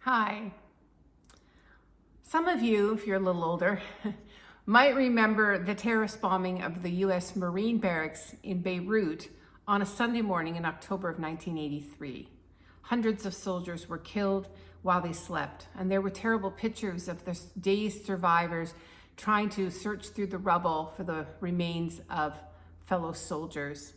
Hi. Some of you, if you're a little older, might remember the terrorist bombing of the U.S. Marine barracks in Beirut on a Sunday morning in October of 1983. Hundreds of soldiers were killed while they slept, and there were terrible pictures of the dazed survivors trying to search through the rubble for the remains of fellow soldiers.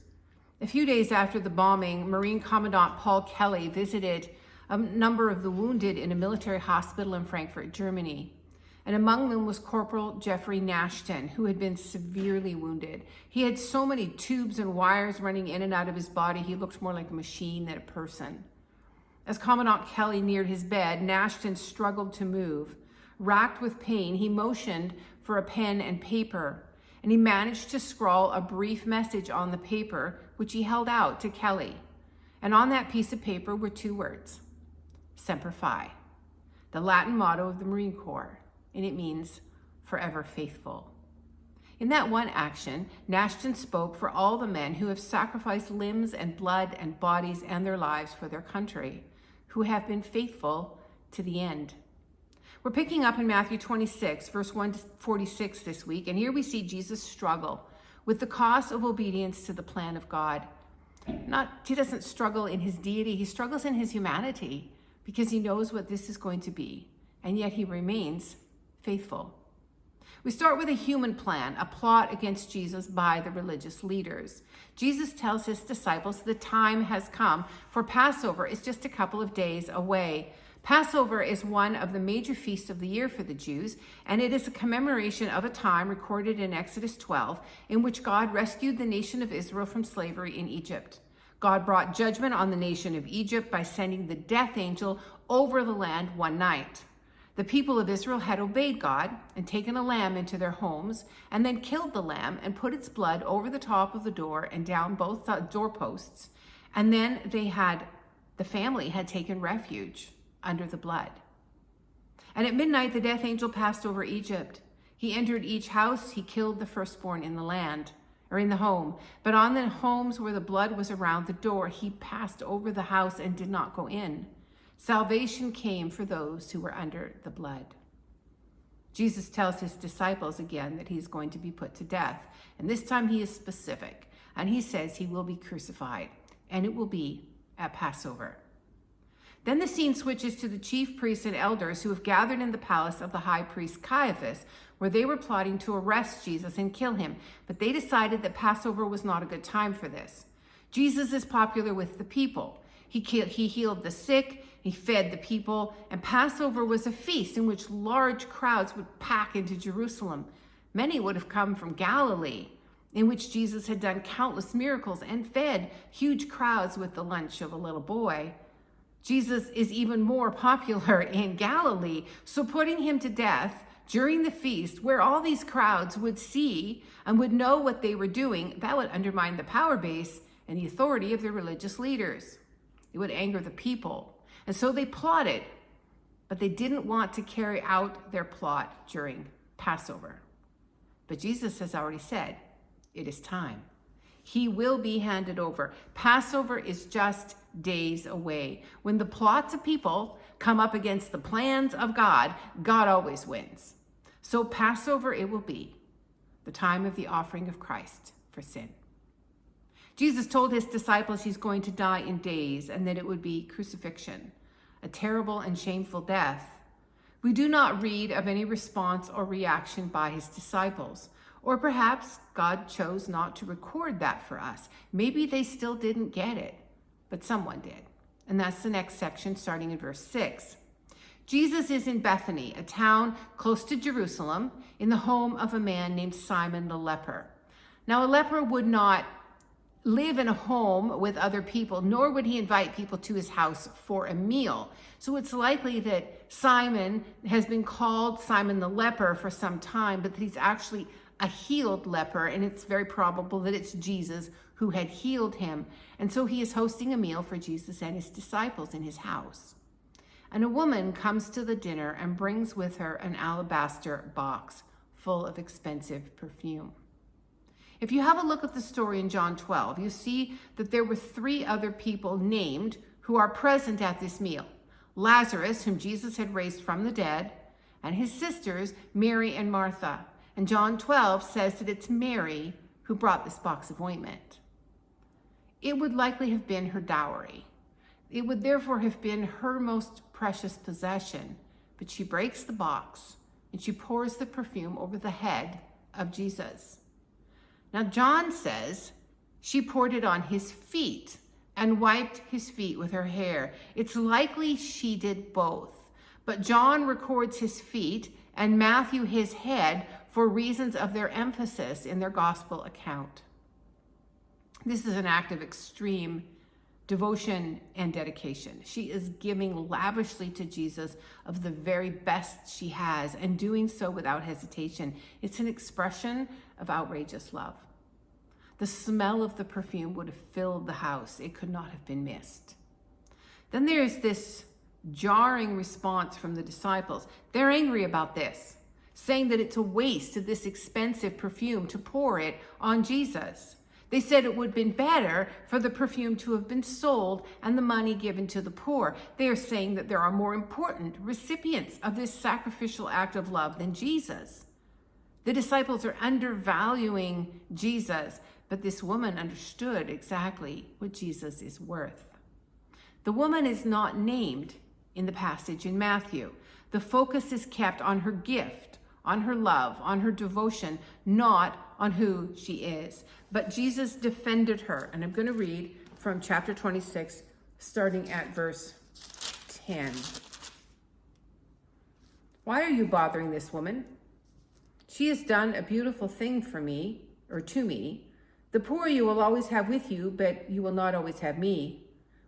A few days after the bombing, Marine Commandant Paul Kelly visited a number of the wounded in a military hospital in Frankfurt, Germany. And among them was Corporal Jeffrey Nashton, who had been severely wounded. He had so many tubes and wires running in and out of his body, he looked more like a machine than a person. As Commandant Kelly neared his bed, Nashton struggled to move. Racked with pain, he motioned for a pen and paper, and he managed to scrawl a brief message on the paper, which he held out to Kelly. And on that piece of paper were two words: Semper Fi, the Latin motto of the Marine Corps, and it means forever faithful. In that one action, Nashton spoke for all the men who have sacrificed limbs and blood and bodies and their lives for their country, who have been faithful to the end. We're picking up in Matthew 26, verse 1 to 46 this week, and here we see Jesus struggle with the cost of obedience to the plan of God. He doesn't struggle in his deity, he struggles in his humanity, because he knows what this is going to be, and yet he remains faithful. We start with a human plan, a plot against Jesus by the religious leaders. Jesus tells his disciples the time has come, for Passover is just a couple of days away. Passover is one of the major feasts of the year for the Jews, and it is a commemoration of a time recorded in Exodus 12 in which God rescued the nation of Israel from slavery in Egypt. God brought judgment on the nation of Egypt by sending the death angel over the land one night. The people of Israel had obeyed God and taken a lamb into their homes, and then killed the lamb and put its blood over the top of the door and down both doorposts. And then the family had taken refuge under the blood. And at midnight, the death angel passed over Egypt. He entered each house. He killed the firstborn in the land, or in the home. But on the homes where the blood was around the door, he passed over the house and did not go in. Salvation came for those who were under the blood. Jesus tells his disciples again that he's going to be put to death. And this time he is specific. And he says he will be crucified. And it will be at Passover. Then the scene switches to the chief priests and elders who have gathered in the palace of the high priest Caiaphas, where they were plotting to arrest Jesus and kill him. But they decided that Passover was not a good time for this. Jesus is popular with the people. He healed the sick, he fed the people, and Passover was a feast in which large crowds would pack into Jerusalem. Many would have come from Galilee, in which Jesus had done countless miracles and fed huge crowds with the lunch of a little boy. Jesus is even more popular in Galilee, so putting him to death during the feast, where all these crowds would see and would know what they were doing, that would undermine the power base and the authority of the religious leaders. It would anger the people. And so they plotted, but they didn't want to carry out their plot during Passover. But Jesus has already said, it is time. He will be handed over. Passover is just days away. When the plots of people come up against the plans of God, God always wins. So Passover it will be, the time of the offering of Christ for sin. Jesus told his disciples he's going to die in days and that it would be crucifixion, a terrible and shameful death. We do not read of any response or reaction by his disciples. Or perhaps God chose not to record that for us. Maybe they still didn't get it, but someone did. And that's the next section, starting in verse 6. Jesus is in Bethany, a town close to Jerusalem, in the home of a man named Simon the leper. Now, a leper would not live in a home with other people, nor would he invite people to his house for a meal. So it's likely that Simon has been called Simon the leper for some time, but that he's actually a healed leper, and it's very probable that it's Jesus who had healed him. And so he is hosting a meal for Jesus and his disciples in his house. And a woman comes to the dinner and brings with her an alabaster box full of expensive perfume. If you have a look at the story in John 12, you see that there were 3 other people named who are present at this meal: Lazarus, whom Jesus had raised from the dead, and his sisters, Mary and Martha. And John 12 says that it's Mary who brought this box of ointment. It would likely have been her dowry. It would therefore have been her most precious possession. But she breaks the box and she pours the perfume over the head of Jesus. Now, John says she poured it on his feet and wiped his feet with her hair. It's likely she did both, but John records his feet and Matthew his head for reasons of their emphasis in their gospel account. This is an act of extreme devotion and dedication. She is giving lavishly to Jesus of the very best she has and doing so without hesitation. It's an expression of outrageous love. The smell of the perfume would have filled the house. It could not have been missed. Then there's this jarring response from the disciples. They're angry about this, saying that it's a waste of this expensive perfume to pour it on Jesus. They said it would have been better for the perfume to have been sold and the money given to the poor. They are saying that there are more important recipients of this sacrificial act of love than Jesus. The disciples are undervaluing Jesus, but this woman understood exactly what Jesus is worth. The woman is not named in the passage in Matthew. The focus is kept on her gift, on her love, on her devotion, not on who she is. But Jesus defended her. And I'm going to read from chapter 26, starting at verse 10. Why are you bothering this woman? She has done a beautiful thing for me, or to me. The poor you will always have with you, but you will not always have me.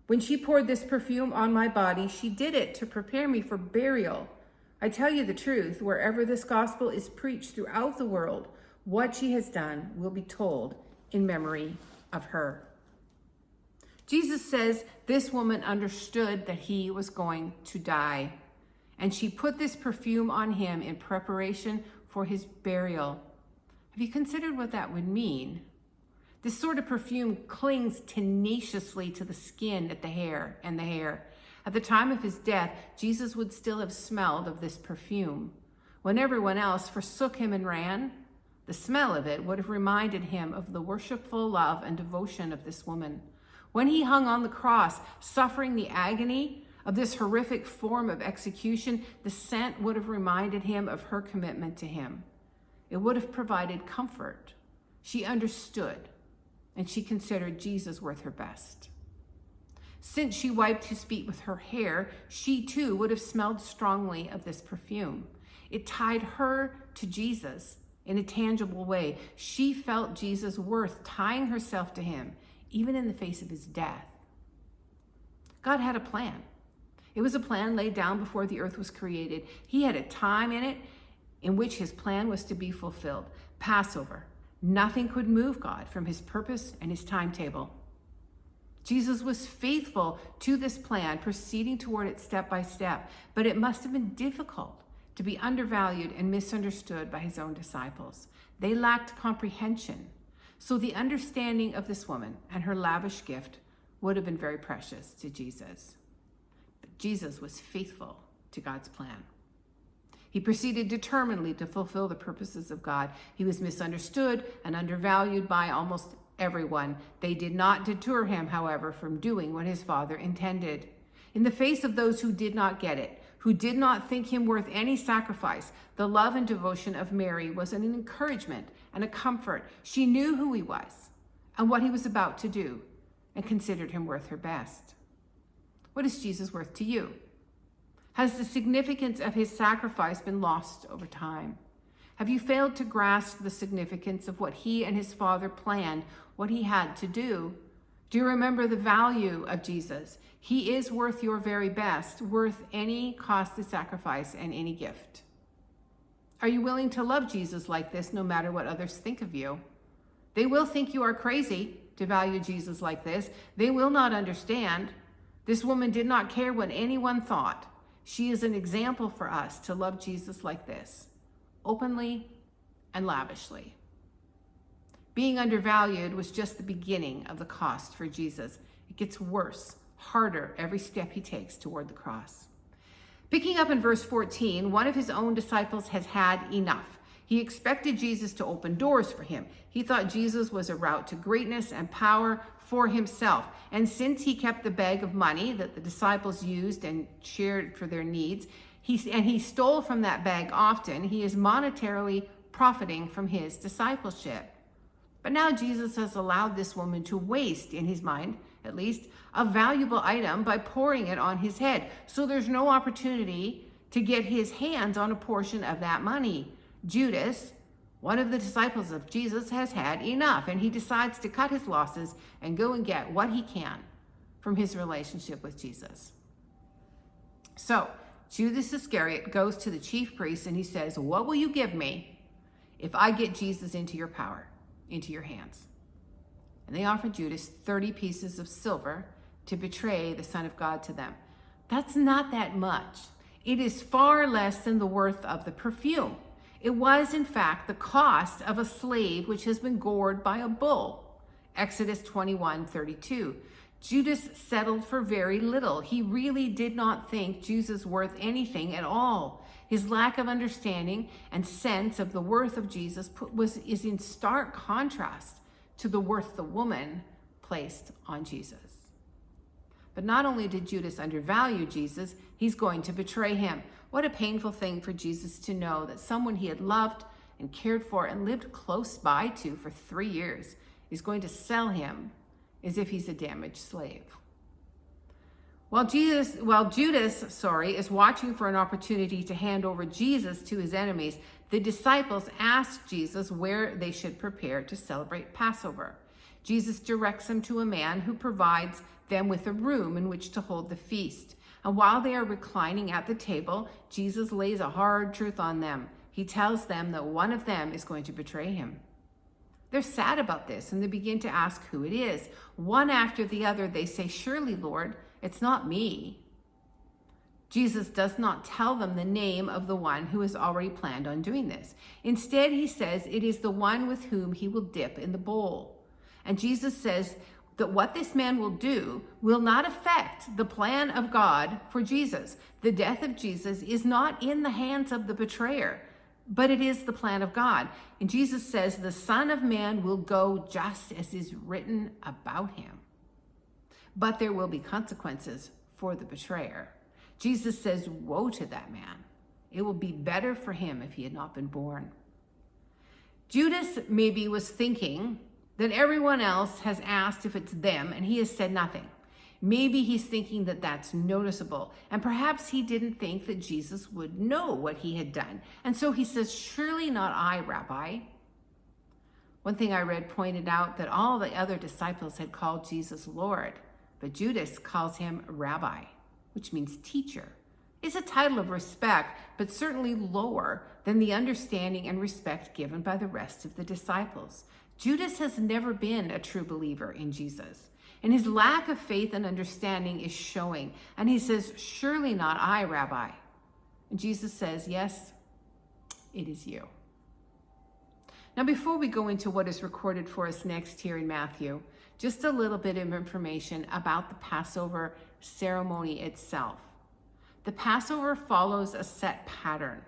When she poured this perfume on my body, she did it to prepare me for burial. I tell you the truth, wherever this gospel is preached throughout the world, what she has done will be told in memory of her. Jesus says this woman understood that he was going to die, and she put this perfume on him in preparation for his burial. Have you considered what that would mean? This sort of perfume clings tenaciously to the skin and the hair. At the time of his death, Jesus would still have smelled of this perfume. When everyone else forsook him and ran, the smell of it would have reminded him of the worshipful love and devotion of this woman. When he hung on the cross, suffering the agony of this horrific form of execution, the scent would have reminded him of her commitment to him. It would have provided comfort. She understood, and she considered Jesus worth her best. Since she wiped his feet with her hair, she too would have smelled strongly of this perfume. It tied her to Jesus in a tangible way. She felt Jesus worth tying herself to him, even in the face of his death. God had a plan. It was a plan laid down before the earth was created. He had a time in it in which his plan was to be fulfilled. Passover. Nothing could move God from his purpose and his timetable. Jesus was faithful to this plan, proceeding toward it step by step, but it must have been difficult to be undervalued and misunderstood by his own disciples. They lacked comprehension. So the understanding of this woman and her lavish gift would have been very precious to Jesus. But Jesus was faithful to God's plan. He proceeded determinedly to fulfill the purposes of God. He was misunderstood and undervalued by almost everyone. They did not deter him, however, from doing what his Father intended. In the face of those who did not get it, who did not think him worth any sacrifice, the love and devotion of Mary was an encouragement and a comfort. She knew who he was and what he was about to do and considered him worth her best. What is Jesus worth to you? Has the significance of his sacrifice been lost over time? Have you failed to grasp the significance of what he and his Father planned, what he had to do? Do you remember the value of Jesus? He is worth your very best, worth any costly sacrifice and any gift. Are you willing to love Jesus like this, no matter what others think of you? They will think you are crazy to value Jesus like this. They will not understand. This woman did not care what anyone thought. She is an example for us to love Jesus like this, openly and lavishly. Being undervalued was just the beginning of the cost for Jesus. It gets worse, harder every step he takes toward the cross. Picking up in verse 14, one of his own disciples has had enough. He expected Jesus to open doors for him. He thought Jesus was a route to greatness and power for himself. And since he kept the bag of money that the disciples used and shared for their needs, he stole from that bag often, he is monetarily profiting from his discipleship. But now Jesus has allowed this woman to waste, in his mind at least, a valuable item by pouring it on his head. So there's no opportunity to get his hands on a portion of that money. Judas, one of the disciples of Jesus, has had enough, and he decides to cut his losses and go and get what he can from his relationship with Jesus. So Judas Iscariot goes to the chief priests and he says, "What will you give me if I get Jesus into your power, into your hands?" And they offer Judas 30 pieces of silver to betray the Son of God to them. That's not that much. It is far less than the worth of the perfume. It was, in fact, the cost of a slave which has been gored by a bull. Exodus 21:32. Judas settled for very little. He really did not think Jesus worth anything at all. His lack of understanding and sense of the worth of Jesus is in stark contrast to the worth the woman placed on Jesus. But not only did Judas undervalue Jesus, he's going to betray him. What a painful thing for Jesus to know that someone he had loved and cared for and lived close by to for 3 years is going to sell him as if he's a damaged slave. While Judas is watching for an opportunity to hand over Jesus to his enemies, the disciples ask Jesus where they should prepare to celebrate Passover. Jesus directs them to a man who provides them with a room in which to hold the feast. And while they are reclining at the table, Jesus lays a hard truth on them. He tells them that one of them is going to betray him. They're sad about this, and they begin to ask who it is. One after the other, they say, "Surely, Lord, it's not me." Jesus does not tell them the name of the one who has already planned on doing this. Instead, he says it is the one with whom he will dip in the bowl. And Jesus says that what this man will do will not affect the plan of God for Jesus. The death of Jesus is not in the hands of the betrayer, but it is the plan of God. And Jesus says the Son of Man will go just as is written about him. But there will be consequences for the betrayer. Jesus says, woe to that man. It will be better for him if he had not been born. Judas maybe was thinking that everyone else has asked if it's them and he has said nothing. Maybe he's thinking that that's noticeable, and perhaps he didn't think that Jesus would know what he had done. And so he says, "Surely not I, Rabbi." One thing I read pointed out that all the other disciples had called Jesus Lord, but Judas calls him Rabbi, which means teacher. It's a title of respect, but certainly lower than the understanding and respect given by the rest of the disciples. Judas has never been a true believer in Jesus, and his lack of faith and understanding is showing. And he says, "Surely not I, Rabbi." And Jesus says, "Yes, it is you." Now, before we go into what is recorded for us next here in Matthew, just a little bit of information about the Passover ceremony itself. The Passover follows a set pattern.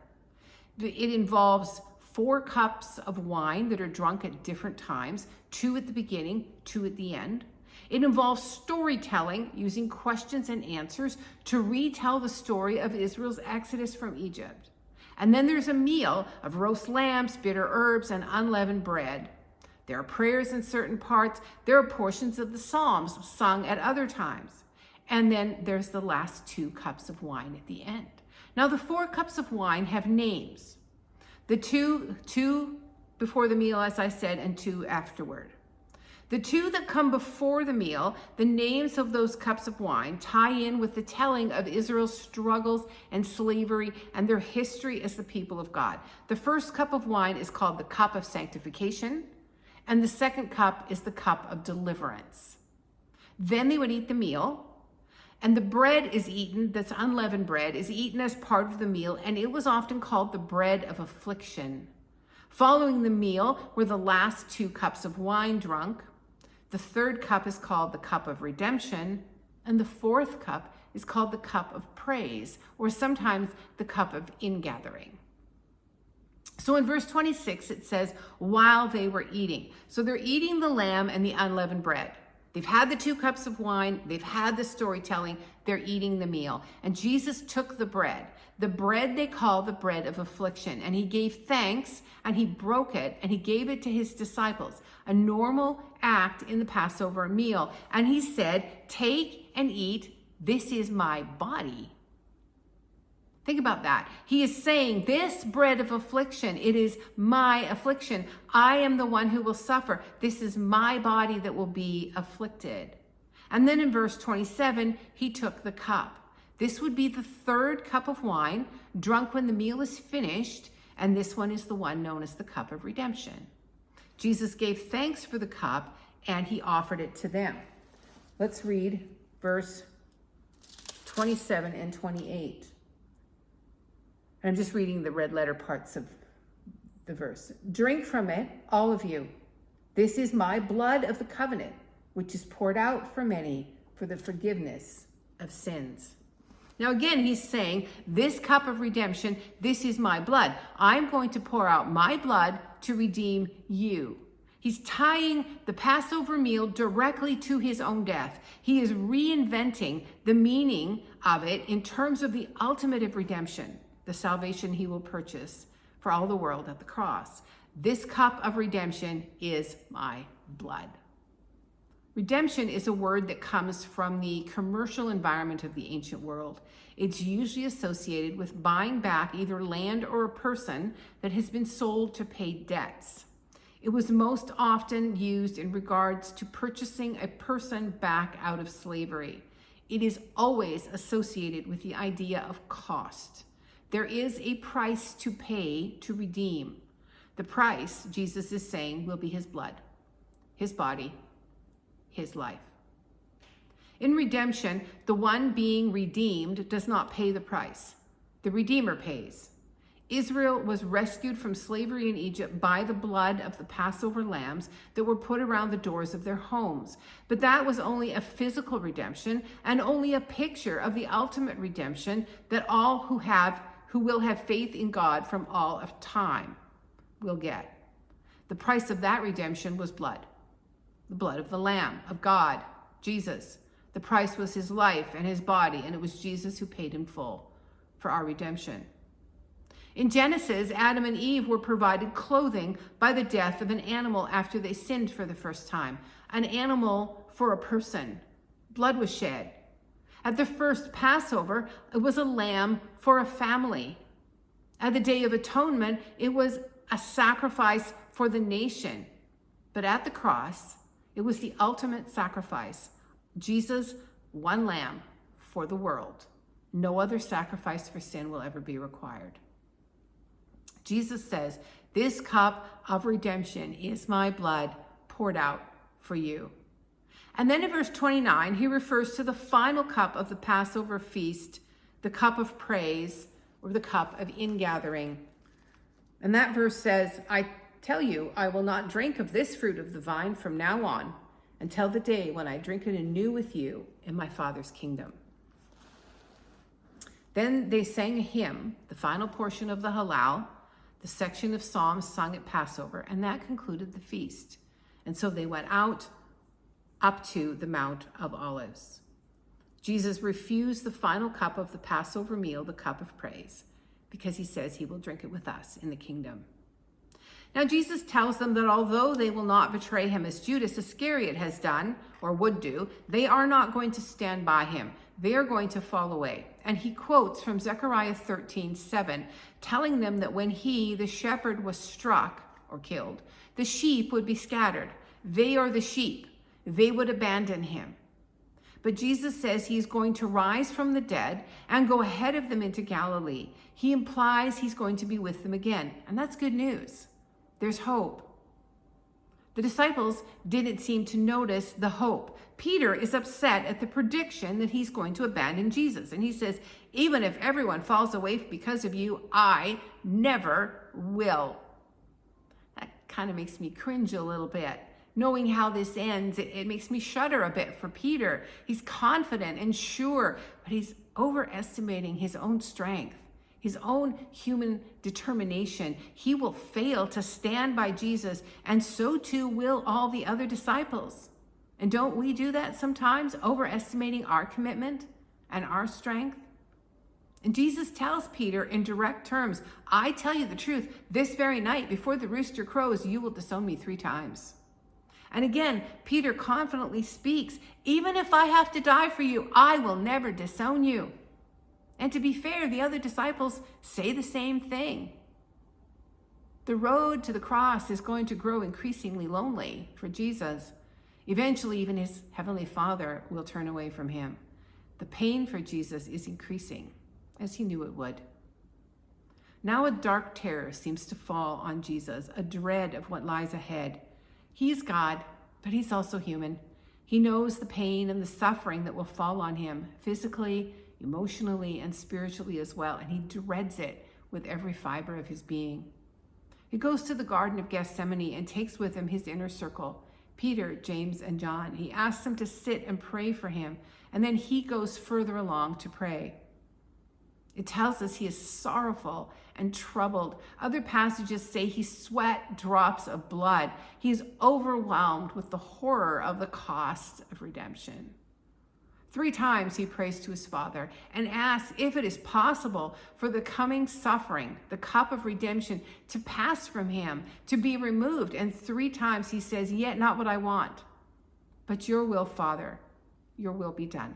It involves 4 cups of wine that are drunk at different times, 2 at the beginning, 2 at the end. It involves storytelling using questions and answers to retell the story of Israel's exodus from Egypt. And then there's a meal of roast lambs, bitter herbs, and unleavened bread. There are prayers in certain parts. There are portions of the Psalms sung at other times. And then there's the last 2 cups of wine at the end. Now, the 4 cups of wine have names. The two before the meal, as I said, and 2 afterward. The 2 that come before the meal, the names of those cups of wine tie in with the telling of Israel's struggles and slavery and their history as the people of God. The first cup of wine is called the cup of sanctification, and the second cup is the cup of deliverance. Then they would eat the meal, and the bread is eaten, that's unleavened bread, is eaten as part of the meal, and it was often called the bread of affliction. Following the meal were the last 2 cups of wine drunk. The 3rd cup is called the cup of redemption, and the 4th cup is called the cup of praise, or sometimes the cup of ingathering. So in verse 26, it says, while they were eating. So they're eating the lamb and the unleavened bread. They've had the 2 cups of wine. They've had the storytelling. They're eating the meal. And Jesus took the bread they call the bread of affliction. And he gave thanks and he broke it and he gave it to his disciples, a normal act in the Passover meal. And he said, take and eat. This is my body. Think about that. He is saying this bread of affliction, it is my affliction. I am the one who will suffer. This is my body that will be afflicted. And then in verse 27, he took the cup. This would be the 3rd cup of wine drunk when the meal is finished. And this one is the one known as the cup of redemption. Jesus gave thanks for the cup and he offered it to them. Let's read verse 27 and 28. I'm just reading the red letter parts of the verse. Drink from it, all of you. This is my blood of the covenant, which is poured out for many for the forgiveness of sins. Now again, he's saying, this cup of redemption, this is my blood. I'm going to pour out my blood to redeem you. He's tying the Passover meal directly to his own death. He is reinventing the meaning of it in terms of the ultimate of redemption, the salvation he will purchase for all the world at the cross. This cup of redemption is my blood. Redemption is a word that comes from the commercial environment of the ancient world. It's usually associated with buying back either land or a person that has been sold to pay debts. It was most often used in regards to purchasing a person back out of slavery. It is always associated with the idea of cost. There is a price to pay to redeem. The price, Jesus is saying, will be his blood, his body, his life. In redemption, the one being redeemed does not pay the price. The Redeemer pays. Israel was rescued from slavery in Egypt by the blood of the Passover lambs that were put around the doors of their homes. But that was only a physical redemption and only a picture of the ultimate redemption that all who will have faith in God from all of time will get. The price of that redemption was blood. The blood of the Lamb of God, Jesus. The price was his life and his body, and it was Jesus who paid in full for our redemption. In Genesis, Adam and Eve were provided clothing by the death of an animal after they sinned for the first time. An animal for a person. Blood was shed. At the first Passover, it was a lamb for a family. At the Day of Atonement, it was a sacrifice for the nation. But at the cross, it was the ultimate sacrifice. Jesus, one lamb for the world. No other sacrifice for sin will ever be required. Jesus says, this cup of redemption is my blood poured out for you. And then in verse 29, he refers to the final cup of the Passover feast, the cup of praise, or the cup of ingathering. And that verse says, I tell you, I will not drink of this fruit of the vine from now on until the day when I drink it anew with you in my Father's kingdom. Then they sang a hymn, the final portion of the Hallel, the section of Psalms sung at Passover, and that concluded the feast. And so they went out up to the Mount of Olives. Jesus refused the final cup of the Passover meal, the cup of praise, because he says he will drink it with us in the kingdom. Now Jesus tells them that although they will not betray him as Judas Iscariot has done or would do, they are not going to stand by him. They are going to fall away. And he quotes from Zechariah 13:7, telling them that when he, the shepherd, was struck or killed, the sheep would be scattered. They are the sheep. They would abandon him. But Jesus says he's going to rise from the dead and go ahead of them into Galilee. He implies he's going to be with them again. And that's good news. There's hope. The disciples didn't seem to notice the hope. Peter is upset at the prediction that he's going to abandon Jesus. And he says, even if everyone falls away because of you, I never will. That kind of makes me cringe a little bit. Knowing how this ends, it makes me shudder a bit for Peter. He's confident and sure, but he's overestimating his own strength, his own human determination. He will fail to stand by Jesus, and so too will all the other disciples. And don't we do that sometimes, overestimating our commitment and our strength? And Jesus tells Peter in direct terms, I tell you the truth, this very night before the rooster crows, you will disown me 3 times. And again, Peter confidently speaks, even if I have to die for you, I will never disown you. And to be fair, the other disciples say the same thing. The road to the cross is going to grow increasingly lonely for Jesus. Eventually, even his heavenly Father will turn away from him. The pain for Jesus is increasing, as he knew it would. Now a dark terror seems to fall on Jesus, a dread of what lies ahead. He is God, but he's also human. He knows the pain and the suffering that will fall on him, physically, emotionally, and spiritually as well, and he dreads it with every fiber of his being. He goes to the Garden of Gethsemane and takes with him his inner circle, Peter, James, and John. He asks them to sit and pray for him, and then he goes further along to pray. It tells us he is sorrowful and troubled. Other passages say he sweat drops of blood. He is overwhelmed with the horror of the cost of redemption. 3 times he prays to his Father and asks if it is possible for the coming suffering, the cup of redemption, to pass from him, to be removed. And 3 times he says, yet not what I want, but your will, Father, your will be done.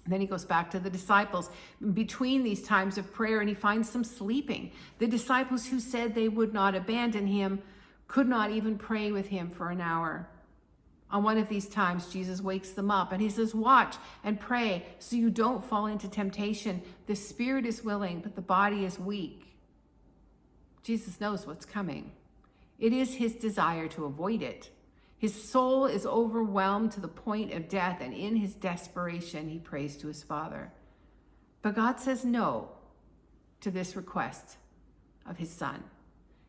And then he goes back to the disciples between these times of prayer, and he finds them sleeping. The disciples who said they would not abandon him could not even pray with him for an hour. On one of these times, Jesus wakes them up and he says, watch and pray so you don't fall into temptation. The spirit is willing, but the body is weak. Jesus knows what's coming. It is his desire to avoid it. His soul is overwhelmed to the point of death, and in his desperation, he prays to his Father. But God says no to this request of his Son.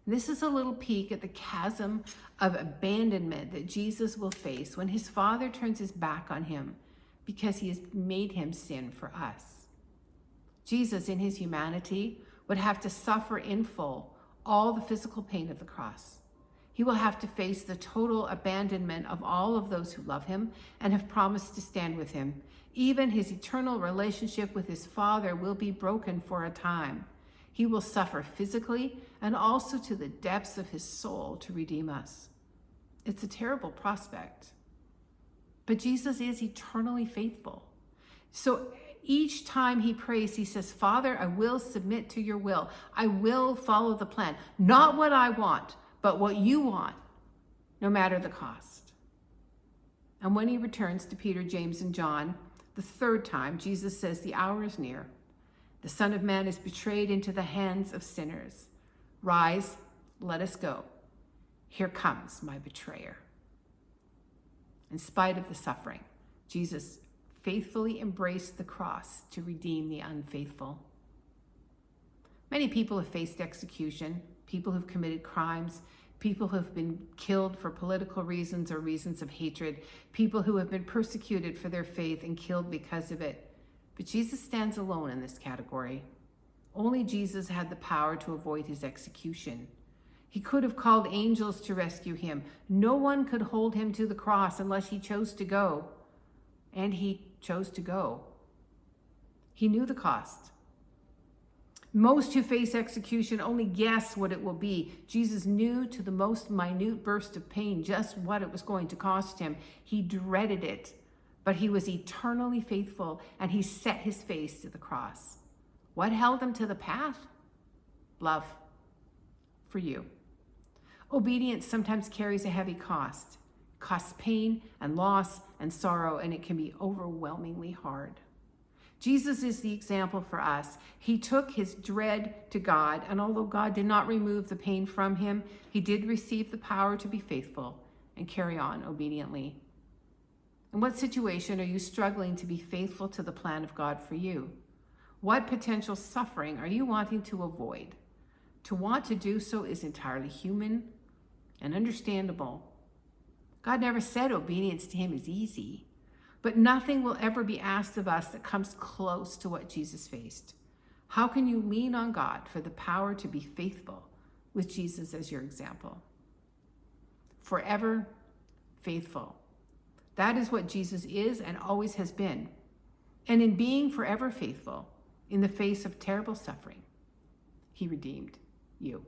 And this is a little peek at the chasm of abandonment that Jesus will face when his Father turns his back on him because he has made him sin for us. Jesus, in his humanity, would have to suffer in full all the physical pain of the cross. He will have to face the total abandonment of all of those who love him and have promised to stand with him. Even his eternal relationship with his Father will be broken for a time. He will suffer physically and also to the depths of his soul to redeem us. It's a terrible prospect. But Jesus is eternally faithful. So each time he prays, he says, Father, I will submit to your will. I will follow the plan. Not what I want, but what you want, no matter the cost. And when he returns to Peter, James, and John, the 3rd time, Jesus says, the hour is near. The Son of Man is betrayed into the hands of sinners. Rise, let us go. Here comes my betrayer. In spite of the suffering, Jesus faithfully embraced the cross to redeem the unfaithful. Many people have faced execution, people who've committed crimes, people who have been killed for political reasons or reasons of hatred, people who have been persecuted for their faith and killed because of it. But Jesus stands alone in this category. Only Jesus had the power to avoid his execution. He could have called angels to rescue him. No one could hold him to the cross unless he chose to go. And he chose to go. He knew the cost. Most who face execution only guess what it will be. Jesus knew to the most minute burst of pain just what it was going to cost him. He dreaded it, but he was eternally faithful, and he set his face to the cross. What held him to the path? Love for you. Obedience sometimes carries a heavy cost. It costs pain and loss and sorrow, and it can be overwhelmingly hard. Jesus is the example for us. He took his dread to God, and although God did not remove the pain from him, he did receive the power to be faithful and carry on obediently. In what situation are you struggling to be faithful to the plan of God for you? What potential suffering are you wanting to avoid? To want to do so is entirely human and understandable, God never said obedience to him is easy, but nothing will ever be asked of us that comes close to what Jesus faced. How can you lean on God for the power to be faithful with Jesus as your example? Forever faithful. That is what Jesus is and always has been. And in being forever faithful in the face of terrible suffering, he redeemed you.